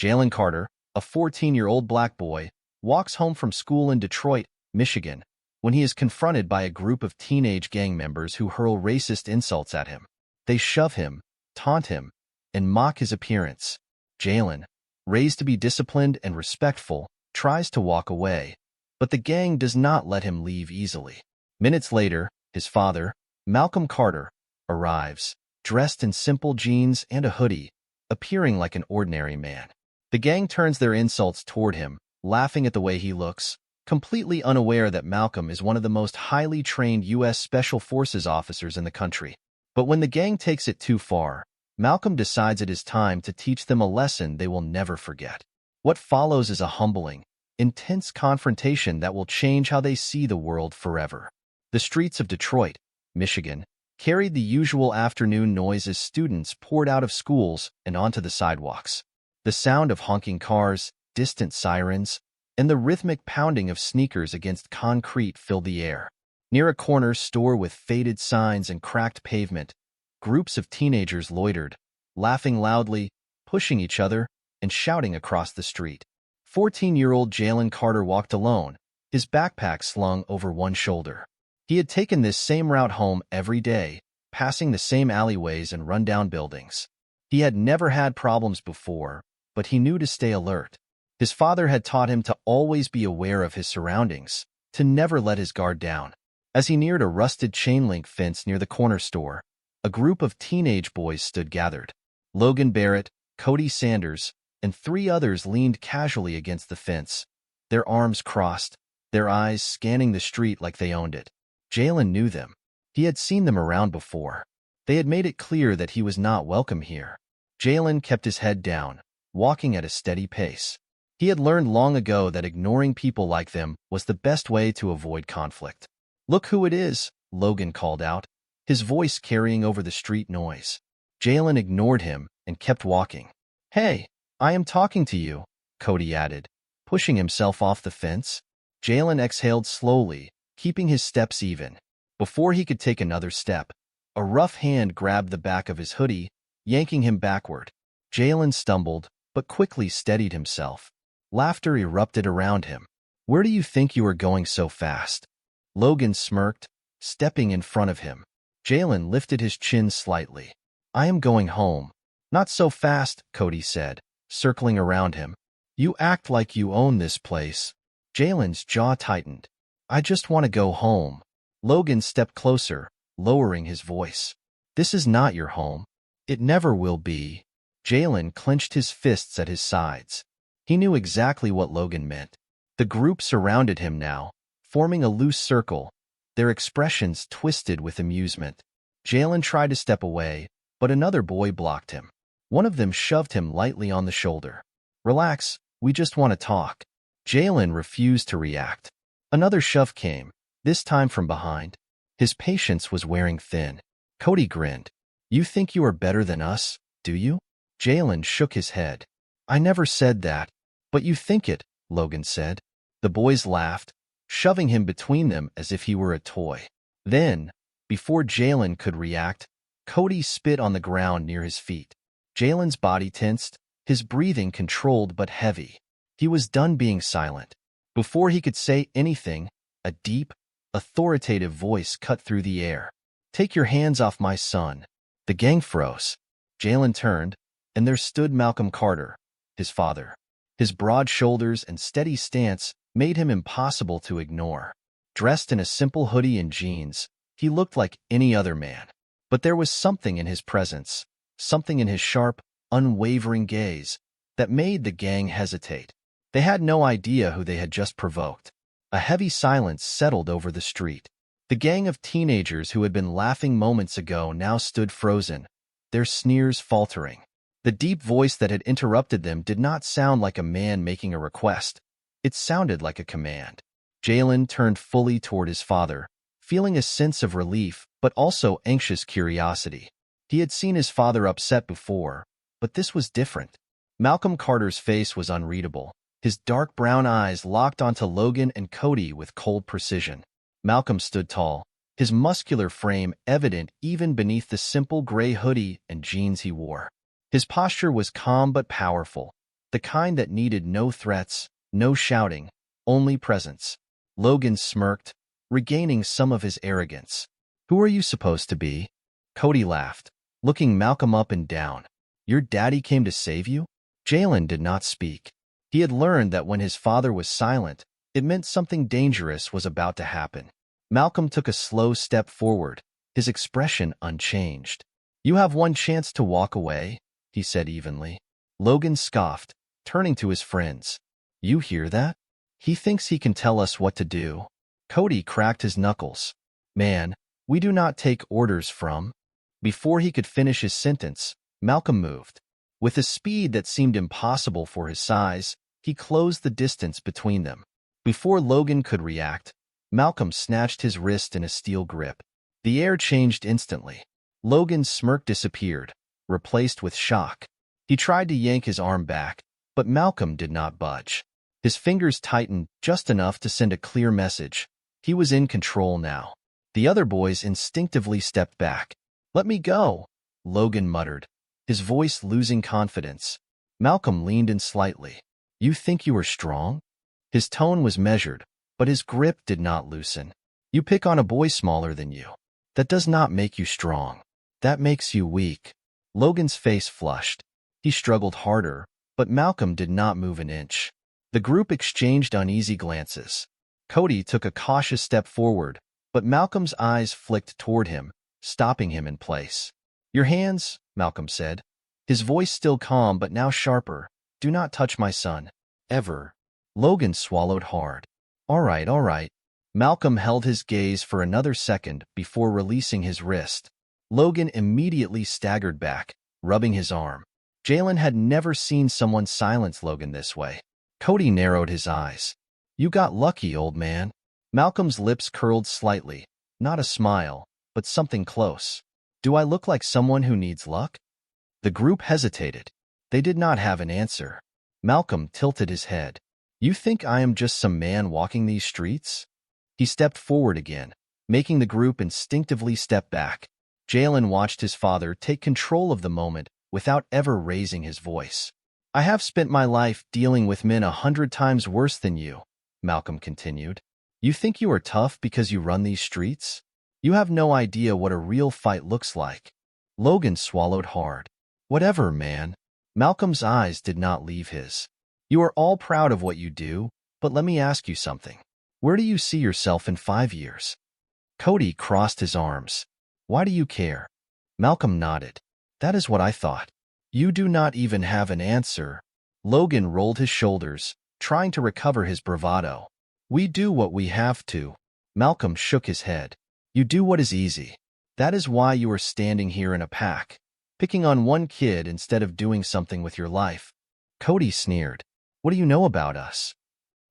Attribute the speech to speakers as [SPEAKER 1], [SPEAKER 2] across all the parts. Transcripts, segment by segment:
[SPEAKER 1] Jalen Carter, a 14-year-old black boy, walks home from school in Detroit, Michigan, when he is confronted by a group of teenage gang members who hurl racist insults at him. They shove him, taunt him, and mock his appearance. Jalen, raised to be disciplined and respectful, tries to walk away, but the gang does not let him leave easily. Minutes later, his father, Malcolm Carter, arrives, dressed in simple jeans and a hoodie, appearing like an ordinary man. The gang turns their insults toward him, laughing at the way he looks, completely unaware that Malcolm is one of the most highly trained U.S. Special Forces officers in the country. But when the gang takes it too far, Malcolm decides it is time to teach them a lesson they will never forget. What follows is a humbling, intense confrontation that will change how they see the world forever. The streets of Detroit, Michigan, carried the usual afternoon noise as students poured out of schools and onto the sidewalks. The sound of honking cars, distant sirens, and the rhythmic pounding of sneakers against concrete filled the air. Near a corner store with faded signs and cracked pavement, groups of teenagers loitered, laughing loudly, pushing each other, and shouting across the street. 14-year-old Jalen Carter walked alone, his backpack slung over one shoulder. He had taken this same route home every day, passing the same alleyways and rundown buildings. He had never had problems before, but he knew to stay alert. His father had taught him to always be aware of his surroundings, to never let his guard down. As he neared a rusted chain-link fence near the corner store, a group of teenage boys stood gathered. Logan Barrett, Cody Sanders, and 3 others leaned casually against the fence, their arms crossed, their eyes scanning the street like they owned it. Jalen knew them. He had seen them around before. They had made it clear that he was not welcome here. Jalen kept his head down, walking at a steady pace. He had learned long ago that ignoring people like them was the best way to avoid conflict. "Look who it is," Logan called out, his voice carrying over the street noise. Jalen ignored him and kept walking. "Hey, I am talking to you," Cody added, pushing himself off the fence. Jalen exhaled slowly, keeping his steps even. Before he could take another step, a rough hand grabbed the back of his hoodie, yanking him backward. Jalen stumbled, but quickly steadied himself. Laughter erupted around him. "Where do you think you are going so fast?" Logan smirked, stepping in front of him. Jalen lifted his chin slightly. "I am going home." "Not so fast," Cody said, circling around him. "You act like you own this place." Jalen's jaw tightened. "I just want to go home." Logan stepped closer, lowering his voice. "This is not your home. It never will be." Jalen clenched his fists at his sides. He knew exactly what Logan meant. The group surrounded him now, forming a loose circle, their expressions twisted with amusement. Jalen tried to step away, but another boy blocked him. One of them shoved him lightly on the shoulder. "Relax, we just want to talk." Jalen refused to react. Another shove came, this time from behind. His patience was wearing thin. Cody grinned. "You think you are better than us, do you?" Jalen shook his head. "I never said that, but you think it," Logan said. The boys laughed, shoving him between them as if he were a toy. Then, before Jalen could react, Cody spit on the ground near his feet. Jalen's body tensed, his breathing controlled but heavy. He was done being silent. Before he could say anything, a deep, authoritative voice cut through the air. "Take your hands off my son." The gang froze. Jalen turned, and there stood Malcolm Carter, his father. His broad shoulders and steady stance made him impossible to ignore. Dressed in a simple hoodie and jeans, he looked like any other man. But there was something in his presence, something in his sharp, unwavering gaze, that made the gang hesitate. They had no idea who they had just provoked. A heavy silence settled over the street. The gang of teenagers who had been laughing moments ago now stood frozen, their sneers faltering. The deep voice that had interrupted them did not sound like a man making a request. It sounded like a command. Jalen turned fully toward his father, feeling a sense of relief but also anxious curiosity. He had seen his father upset before, but this was different. Malcolm Carter's face was unreadable, his dark brown eyes locked onto Logan and Cody with cold precision. Malcolm stood tall, his muscular frame evident even beneath the simple gray hoodie and jeans he wore. His posture was calm but powerful, The kind that needed no threats, no shouting, only presence. Logan smirked, regaining some of his arrogance. Who are you supposed to be? Cody laughed, looking Malcolm up and down. Your daddy came to save you? Jalen did not speak. He had learned that when his father was silent, it meant something dangerous was about to happen. Malcolm took a slow step forward, his expression unchanged. You have one chance to walk away, he said evenly. Logan scoffed, turning to his friends. You hear that? He thinks he can tell us what to do. Cody cracked his knuckles. Man, we do not take orders from. Before he could finish his sentence, Malcolm moved. With a speed that seemed impossible for his size, he closed the distance between them. Before Logan could react, Malcolm snatched his wrist in a steel grip. The air changed instantly. Logan's smirk disappeared, replaced with shock. He tried to yank his arm back, but Malcolm did not budge. His fingers tightened just enough to send a clear message. He was in control now. The other boys instinctively stepped back. Let me go, Logan muttered, his voice losing confidence. Malcolm leaned in slightly. You think you are strong? His tone was measured, but his grip did not loosen. You pick on a boy smaller than you. That does not make you strong. That makes you weak. Logan's face flushed. He struggled harder, but Malcolm did not move an inch. The group exchanged uneasy glances. Cody took a cautious step forward, but Malcolm's eyes flicked toward him, stopping him in place. Your hands, Malcolm said. His voice still calm but now sharper. Do not touch my son. Ever. Logan swallowed hard. All right. Malcolm held his gaze for another second before releasing his wrist. Logan immediately staggered back, rubbing his arm. Jalen had never seen someone silence Logan this way. Cody narrowed his eyes. You got lucky, old man. Malcolm's lips curled slightly, not a smile, but something close. Do I look like someone who needs luck? The group hesitated. They did not have an answer. Malcolm tilted his head. You think I am just some man walking these streets? He stepped forward again, making the group instinctively step back. Jalen watched his father take control of the moment without ever raising his voice. I have spent my life dealing with men 100 times worse than you, Malcolm continued. You think you are tough because you run these streets? You have no idea what a real fight looks like. Logan swallowed hard. Whatever, man. Malcolm's eyes did not leave his. You are all proud of what you do, but let me ask you something. Where do you see yourself in 5 years? Cody crossed his arms. Why do you care? Malcolm nodded. That is what I thought. You do not even have an answer. Logan rolled his shoulders, trying to recover his bravado. We do what we have to. Malcolm shook his head. You do what is easy. That is why you are standing here in a pack, picking on one kid instead of doing something with your life. Cody sneered. What do you know about us?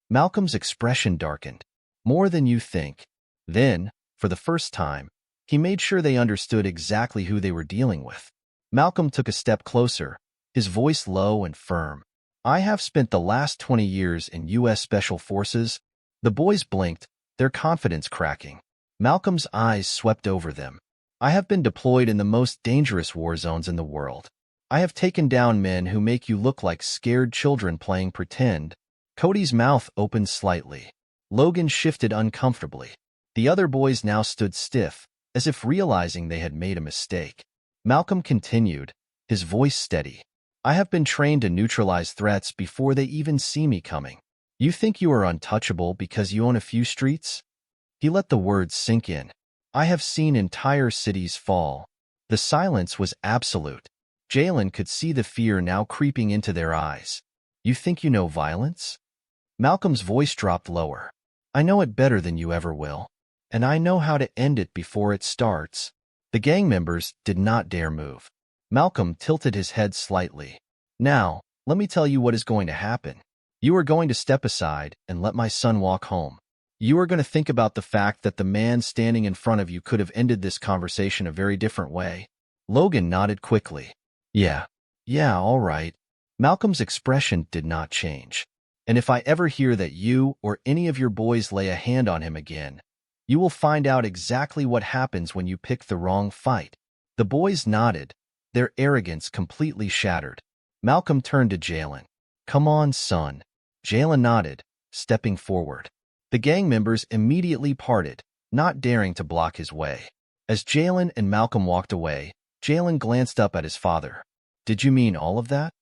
[SPEAKER 1] Malcolm's expression darkened. More than you think. Then, for the first time, he made sure they understood exactly who they were dealing with. Malcolm took a step closer, his voice low and firm. I have spent the last 20 years in U.S. Special Forces. The boys blinked, their confidence cracking. Malcolm's eyes swept over them. I have been deployed in the most dangerous war zones in the world. I have taken down men who make you look like scared children playing pretend. Cody's mouth opened slightly. Logan shifted uncomfortably. The other boys now stood stiff, as if realizing they had made a mistake. Malcolm continued, his voice steady. I have been trained to neutralize threats before they even see me coming. You think you are untouchable because you own a few streets? He let the words sink in. I have seen entire cities fall. The silence was absolute. Jalen could see the fear now creeping into their eyes. You think you know violence? Malcolm's voice dropped lower. I know it better than you ever will. And I know how to end it before it starts. The gang members did not dare move. Malcolm tilted his head slightly. Now, let me tell you what is going to happen. You are going to step aside and let my son walk home. You are going to think about the fact that the man standing in front of you could have ended this conversation a very different way. Logan nodded quickly. Yeah, all right. Malcolm's expression did not change. And if I ever hear that you or any of your boys lay a hand on him again, you will find out exactly what happens when you pick the wrong fight. The boys nodded, their arrogance completely shattered. Malcolm turned to Jalen. Come on, son. Jalen nodded, stepping forward. The gang members immediately parted, not daring to block his way. As Jalen and Malcolm walked away, Jalen glanced up at his father. Did you mean all of that?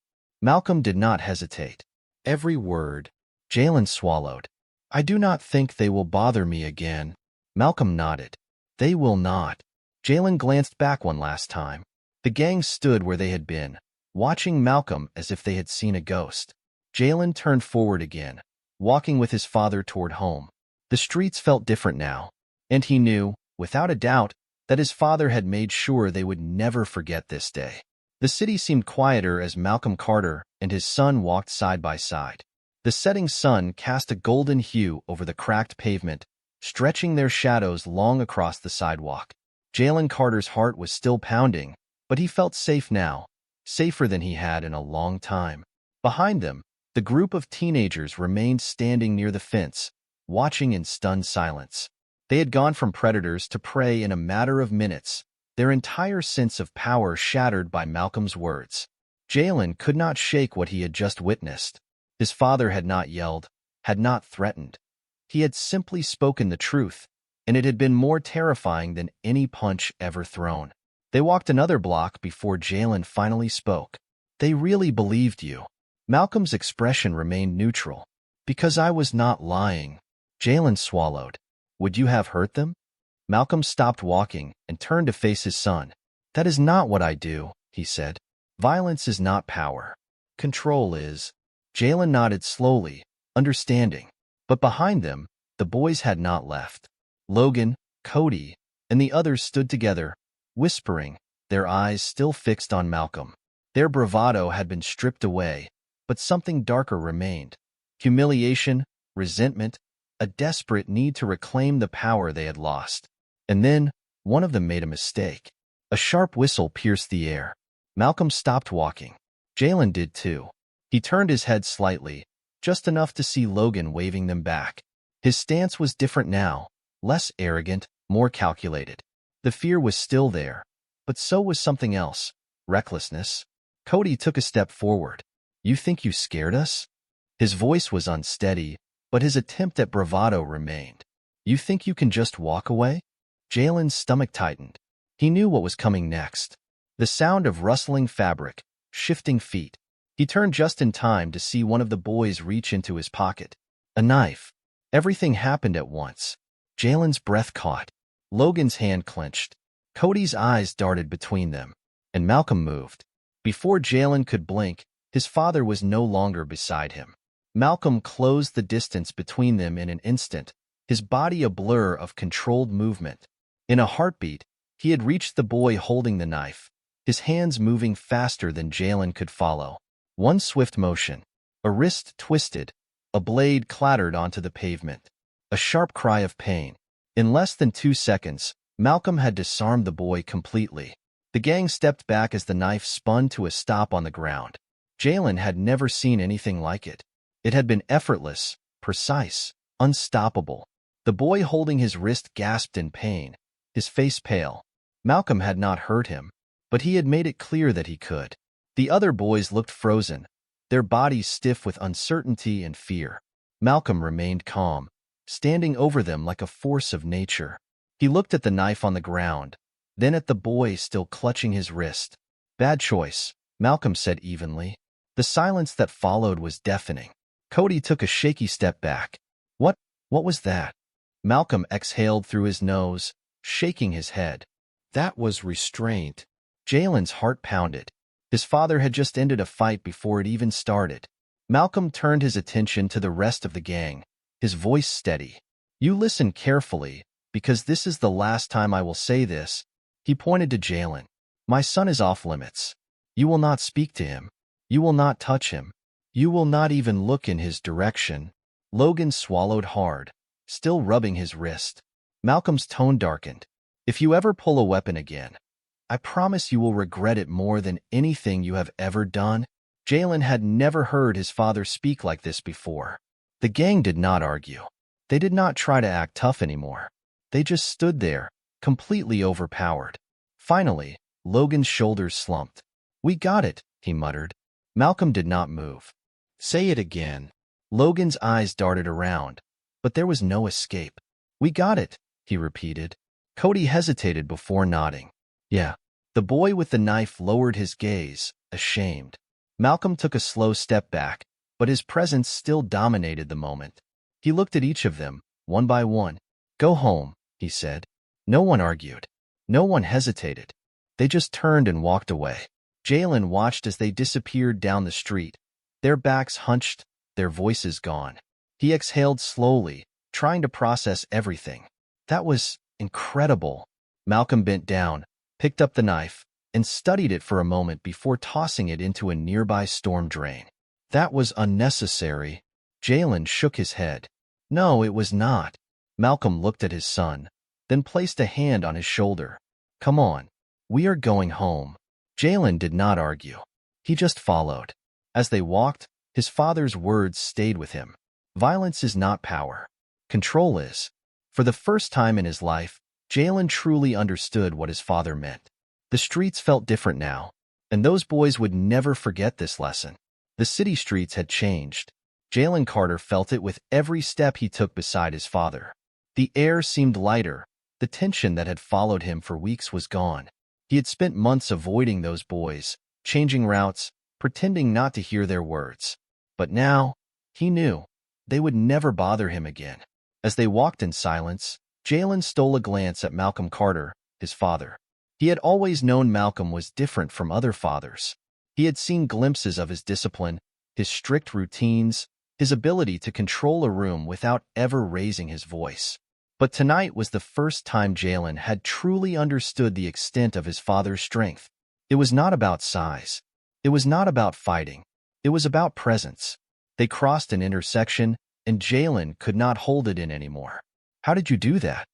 [SPEAKER 1] Malcolm did not hesitate. Every word. Jalen swallowed. I do not think they will bother me again. Malcolm nodded. They will not. Jalen glanced back one last time. The gang stood where they had been, watching Malcolm as if they had seen a ghost. Jalen turned forward again, walking with his father toward home. The streets felt different now, and he knew, without a doubt, that his father had made sure they would never forget this day. The city seemed quieter as Malcolm Carter and his son walked side by side. The setting sun cast a golden hue over the cracked pavement, stretching their shadows long across the sidewalk. Jalen Carter's heart was still pounding, but he felt safe now, safer than he had in a long time. Behind them, the group of teenagers remained standing near the fence, watching in stunned silence. They had gone from predators to prey in a matter of minutes, their entire sense of power shattered by Malcolm's words. Jalen could not shake what he had just witnessed. His father had not yelled, had not threatened. He had simply spoken the truth, and it had been more terrifying than any punch ever thrown. They walked another block before Jalen finally spoke. They really believed you. Malcolm's expression remained neutral. Because I was not lying. Jalen swallowed. Would you have hurt them? Malcolm stopped walking and turned to face his son. That is not what I do, he said. Violence is not power. Control is. Jalen nodded slowly, understanding. But behind them, the boys had not left. Logan, Cody, and the others stood together, whispering, their eyes still fixed on Malcolm. Their bravado had been stripped away, but something darker remained. Humiliation, resentment, a desperate need to reclaim the power they had lost. And then, one of them made a mistake. A sharp whistle pierced the air. Malcolm stopped walking. Jalen did too. He turned his head slightly, just enough to see Logan waving them back. His stance was different now, less arrogant, more calculated. The fear was still there, but so was something else, recklessness. Cody took a step forward. You think you scared us? His voice was unsteady, but his attempt at bravado remained. You think you can just walk away? Jalen's stomach tightened. He knew what was coming next. The sound of rustling fabric, shifting feet. He turned just in time to see one of the boys reach into his pocket. A knife. Everything happened at once. Jalen's breath caught. Logan's hand clenched. Cody's eyes darted between them. And Malcolm moved. Before Jalen could blink, his father was no longer beside him. Malcolm closed the distance between them in an instant, his body a blur of controlled movement. In a heartbeat, he had reached the boy holding the knife, his hands moving faster than Jalen could follow. One swift motion. A wrist twisted. A blade clattered onto the pavement. A sharp cry of pain. In less than 2 seconds, Malcolm had disarmed the boy completely. The gang stepped back as the knife spun to a stop on the ground. Jalen had never seen anything like it. It had been effortless, precise, unstoppable. The boy holding his wrist gasped in pain, his face pale. Malcolm had not hurt him, but he had made it clear that he could. The other boys looked frozen, their bodies stiff with uncertainty and fear. Malcolm remained calm, standing over them like a force of nature. He looked at the knife on the ground, then at the boy still clutching his wrist. Bad choice, Malcolm said evenly. The silence that followed was deafening. Cody took a shaky step back. What was that? Malcolm exhaled through his nose, shaking his head. That was restraint. Jalen's heart pounded. His father had just ended a fight before it even started. Malcolm turned his attention to the rest of the gang, his voice steady. You listen carefully, because this is the last time I will say this. He pointed to Jalen. My son is off limits. You will not speak to him. You will not touch him. You will not even look in his direction. Logan swallowed hard, still rubbing his wrist. Malcolm's tone darkened. If you ever pull a weapon again, I promise you will regret it more than anything you have ever done. Jalen had never heard his father speak like this before. The gang did not argue. They did not try to act tough anymore. They just stood there, completely overpowered. Finally, Logan's shoulders slumped. We got it, he muttered. Malcolm did not move. Say it again. Logan's eyes darted around, but there was no escape. We got it, he repeated. Cody hesitated before nodding. Yeah. The boy with the knife lowered his gaze, ashamed. Malcolm took a slow step back, but his presence still dominated the moment. He looked at each of them, one by one. Go home, he said. No one argued. No one hesitated. They just turned and walked away. Jalen watched as they disappeared down the street, their backs hunched, their voices gone. He exhaled slowly, trying to process everything. That was incredible. Malcolm bent down, picked up the knife, and studied it for a moment before tossing it into a nearby storm drain. That was unnecessary. Jalen shook his head. No, it was not. Malcolm looked at his son, then placed a hand on his shoulder. Come on. We are going home. Jalen did not argue. He just followed. As they walked, his father's words stayed with him. Violence is not power. Control is. For the first time in his life, Jalen truly understood what his father meant. The streets felt different now, and those boys would never forget this lesson. The city streets had changed. Jalen Carter felt it with every step he took beside his father. The air seemed lighter. The tension that had followed him for weeks was gone. He had spent months avoiding those boys, changing routes, pretending not to hear their words. But now, he knew, they would never bother him again. As they walked in silence, Jalen stole a glance at Malcolm Carter, his father. He had always known Malcolm was different from other fathers. He had seen glimpses of his discipline, his strict routines, his ability to control a room without ever raising his voice. But tonight was the first time Jalen had truly understood the extent of his father's strength. It was not about size. It was not about fighting. It was about presence. They crossed an intersection, and Jalen could not hold it in anymore. How did you do that?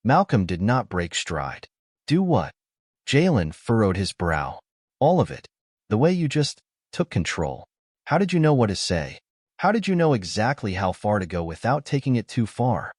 [SPEAKER 1] Malcolm did not break stride. Do what? Jalen furrowed his brow. All of it. The way you just took control. How did you know what to say? How did you know exactly how far to go without taking it too far?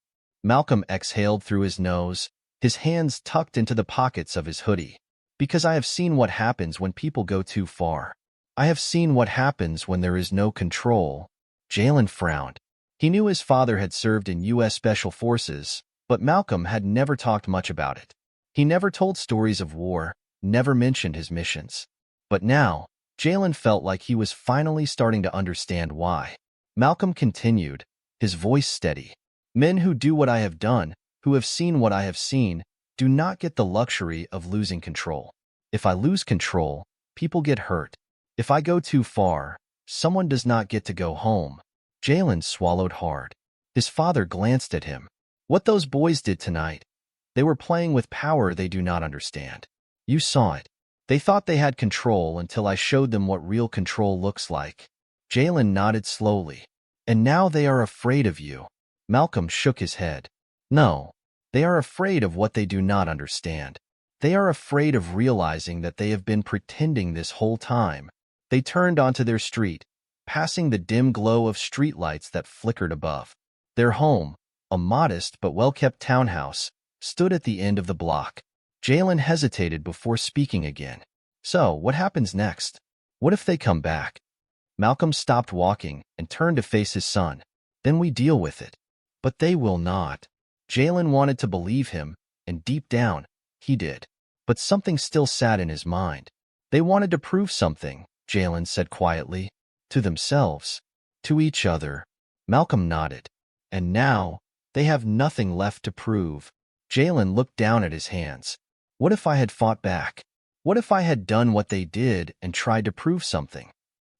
[SPEAKER 1] Malcolm exhaled through his nose, his hands tucked into the pockets of his hoodie. Because I have seen what happens when people go too far. I have seen what happens when there is no control. Jalen frowned. He knew his father had served in U.S. Special Forces, but Malcolm had never talked much about it. He never told stories of war, never mentioned his missions. But now, Jalen felt like he was finally starting to understand why. Malcolm continued, his voice steady. Men who do what I have done, who have seen what I have seen, do not get the luxury of losing control. If I lose control, people get hurt. If I go too far, someone does not get to go home. Jalen swallowed hard. His father glanced at him. What those boys did tonight, they were playing with power they do not understand. You saw it. They thought they had control until I showed them what real control looks like. Jalen nodded slowly. And now they are afraid of you. Malcolm shook his head. No, they are afraid of what they do not understand. They are afraid of realizing that they have been pretending this whole time. They turned onto their street, passing the dim glow of streetlights that flickered above. Their home, a modest but well-kept townhouse, stood at the end of the block. Jalen hesitated before speaking again. So, what happens next? What if they come back? Malcolm stopped walking and turned to face his son. Then we deal with it. But they will not. Jalen wanted to believe him, and deep down, he did. But something still sat in his mind. They wanted to prove something, Jalen said quietly. To themselves. To each other. Malcolm nodded. And now, they have nothing left to prove. Jalen looked down at his hands. What if I had fought back? What if I had done what they did and tried to prove something?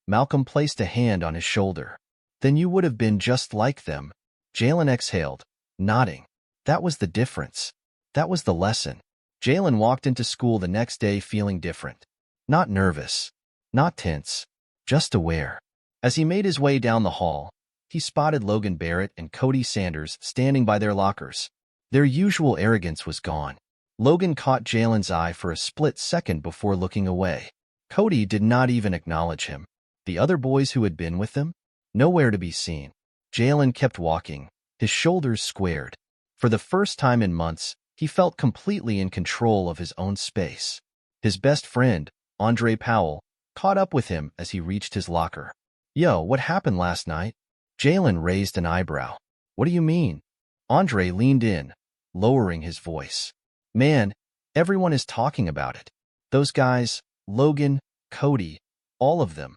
[SPEAKER 1] Malcolm placed a hand on his shoulder. Then you would have been just like them. Jalen exhaled, nodding. That was the difference. That was the lesson. Jalen walked into school the next day feeling different. Not nervous. Not tense. Just aware. As he made his way down the hall, he spotted Logan Barrett and Cody Sanders standing by their lockers. Their usual arrogance was gone. Logan caught Jalen's eye for a split second before looking away. Cody did not even acknowledge him. The other boys who had been with them? Nowhere to be seen. Jalen kept walking, his shoulders squared. For the first time in months, he felt completely in control of his own space. His best friend, Andre Powell, caught up with him as he reached his locker. Yo, what happened last night? Jalen raised an eyebrow. What do you mean? Andre leaned in, lowering his voice. Man, everyone is talking about it. Those guys, Logan, Cody, all of them.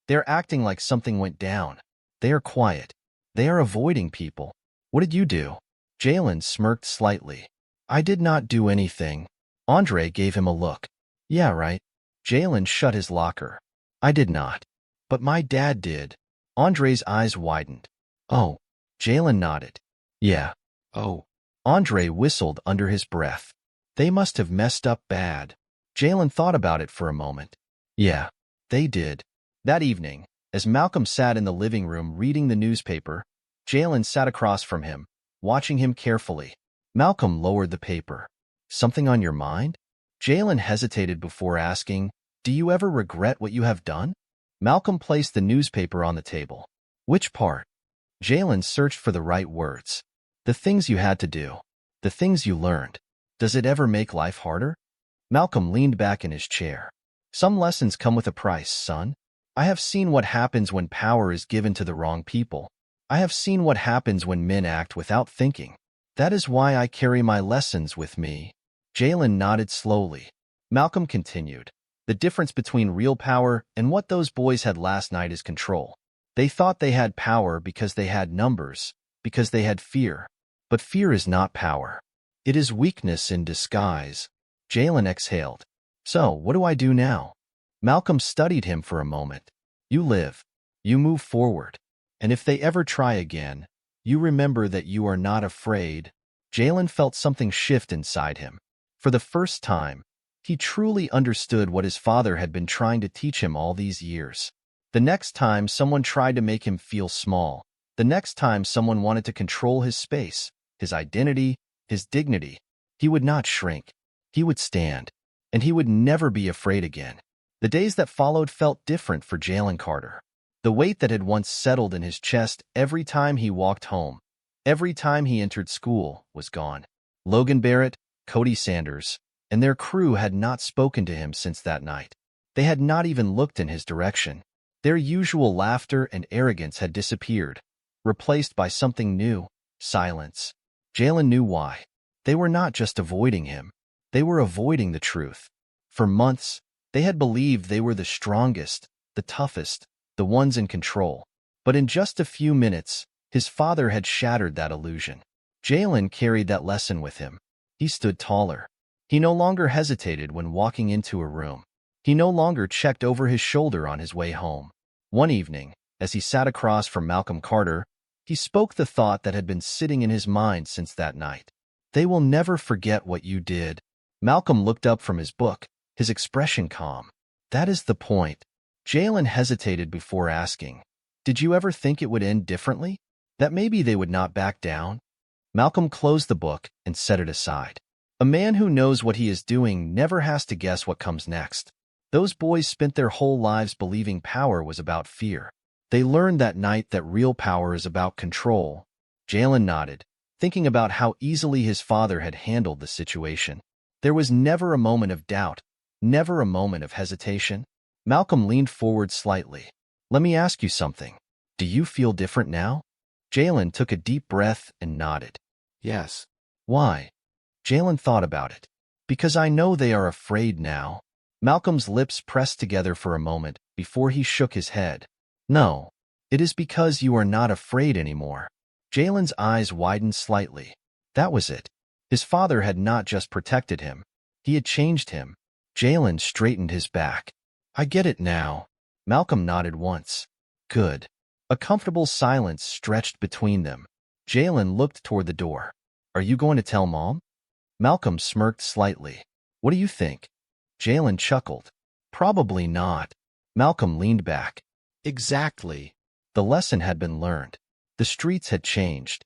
[SPEAKER 1] They're acting like something went down. They are quiet. They are avoiding people. What did you do? Jalen smirked slightly. I did not do anything. Andre gave him a look. Yeah, right. Jalen shut his locker. I did not. But my dad did. Andre's eyes widened. Oh. Jalen nodded. Yeah. Oh. Andre whistled under his breath. They must have messed up bad. Jalen thought about it for a moment. Yeah, they did. That evening, as Malcolm sat in the living room reading the newspaper, Jalen sat across from him, watching him carefully. Malcolm lowered the paper. Something on your mind? Jalen hesitated before asking, Do you ever regret what you have done? Malcolm placed the newspaper on the table. Which part? Jalen searched for the right words. The things you had to do. The things you learned. Does it ever make life harder? Malcolm leaned back in his chair. Some lessons come with a price, son. I have seen what happens when power is given to the wrong people. I have seen what happens when men act without thinking. That is why I carry my lessons with me. Jalen nodded slowly. Malcolm continued. The difference between real power and what those boys had last night is control. They thought they had power because they had numbers, because they had fear. But fear is not power. It is weakness in disguise. Jalen exhaled. So, what do I do now? Malcolm studied him for a moment. You live. You move forward. And if they ever try again, you remember that you are not afraid. Jalen felt something shift inside him. For the first time, he truly understood what his father had been trying to teach him all these years. The next time someone tried to make him feel small, the next time someone wanted to control his space, his identity, his dignity, he would not shrink. He would stand, and he would never be afraid again. The days that followed felt different for Jalen Carter. The weight that had once settled in his chest every time he walked home, every time he entered school, was gone. Logan Barrett, Cody Sanders, and their crew had not spoken to him since that night. They had not even looked in his direction. Their usual laughter and arrogance had disappeared, replaced by something new, silence. Jalen knew why. They were not just avoiding him. They were avoiding the truth. For months, they had believed they were the strongest, the toughest, the ones in control. But in just a few minutes, his father had shattered that illusion. Jalen carried that lesson with him. He stood taller. He no longer hesitated when walking into a room. He no longer checked over his shoulder on his way home. One evening, as he sat across from Malcolm Carter, he spoke the thought that had been sitting in his mind since that night. They will never forget what you did. Malcolm looked up from his book, his expression calm. That is the point. Jalen hesitated before asking, Did you ever think it would end differently? That maybe they would not back down? Malcolm closed the book and set it aside. A man who knows what he is doing never has to guess what comes next. Those boys spent their whole lives believing power was about fear. They learned that night that real power is about control. Jalen nodded, thinking about how easily his father had handled the situation. There was never a moment of doubt, never a moment of hesitation. Malcolm leaned forward slightly. Let me ask you something. Do you feel different now? Jalen took a deep breath and nodded. Yes. Why? Jalen thought about it. Because I know they are afraid now. Malcolm's lips pressed together for a moment before he shook his head. No, it is because you are not afraid anymore. Jalen's eyes widened slightly. That was it. His father had not just protected him. He had changed him. Jalen straightened his back. I get it now. Malcolm nodded once. Good. A comfortable silence stretched between them. Jalen looked toward the door. Are you going to tell Mom? Malcolm smirked slightly. What do you think? Jalen chuckled. Probably not. Malcolm leaned back. Exactly. The lesson had been learned. The streets had changed.